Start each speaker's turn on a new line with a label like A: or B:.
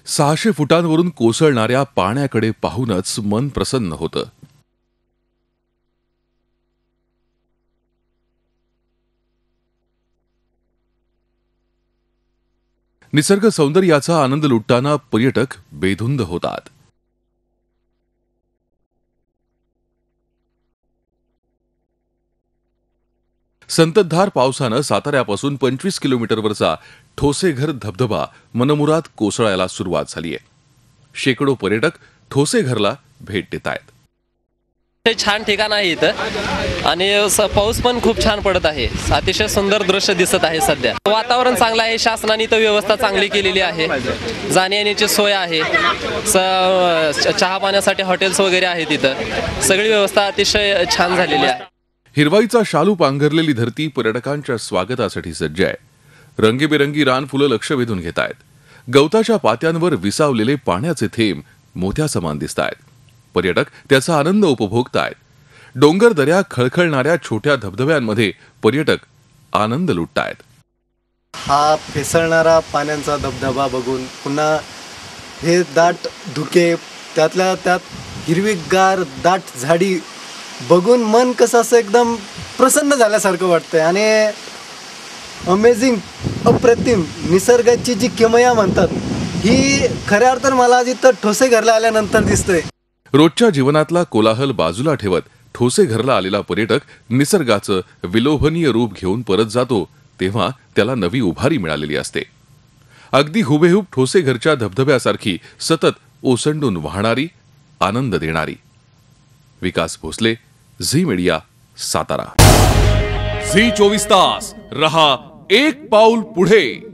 A: 600 फुटांवरून कोसळणाऱ्या पाण्याकडे पाहूनच मन प्रसन्न होतं. निसर्ग सौंदर्याचा आनंद लुटताना पर्यटक बेधुंद होतात. संततधार पावसानं साताऱ्यापासून 25 किलोमीटरवरचा ठोसेघर धबधबा मनमुराद कोसळायला सुरुवात झालीय. शेकडो पर्यटक ठोसेघरला भेट देत आहेत.
B: छान ठिकाण आहे इथं आणि पाऊस पण खूप छान पडत आहे. अतिशय सुंदर दृश्य दिसत आहे. सध्या वातावरण चांगलं आहे. शासनाने इथं व्यवस्था चांगली केलेली आहे. जाण्या येण्याची सोय आहे. चहा पाण्यासाठी हॉटेल्स वगैरे आहेत. इथं सगळी व्यवस्था अतिशय छान झालेली आहे.
A: हिरवाईचा शालू पांघरलेली धरती पर्यटकांच्या स्वागतासाठी सज्ज आहे. रंगीबेरंगी रानफुलं लक्ष वेधून घेत आहेत. गवताच्या पात्यांवर विसावलेले पाण्याचे थेंब मोठ्या समान दिसत आहेत. पर्यटक त्याचा आनंद उपभोगतायत. डोंगर दऱ्या खळखळणाऱ्या छोट्या धबधब्यांमध्ये पर्यटक आनंद लुटतायत.
C: हा फेसळणारा पाण्याचा धबधबा बघून पुन्हा हे दाट धुके, त्यातल्या त्यात हिरवीगार दाट झाडी बघून मन कसं असं एकदम प्रसन्न झाल्यासारखं वाटतंय. आणि अमेझिंग, अप्रतिम निसर्गाची जी किमया म्हणतात ही खऱ्या अर्थानं मला आज इथं ठोसेघरला आल्यानंतर दिसतंय.
A: रोजच्या जीवनातला कोलाहल बाजूला ठेवत ठोसेघरला आलेला पर्यटक निसर्गाचं विलोभनीय रूप घेऊन परत जातो तेव्हा त्याला नवी उभारी मिळालेली असते. अगदी हुबेहूब ठोसेघरच्या धबधब्यासारखी सतत ओसंडून वाहणारी, आनंद देणारी. विकास भोसले, झी मीडिया, सातारा.
D: झी 24 तास रहा एक पाऊल पुढे.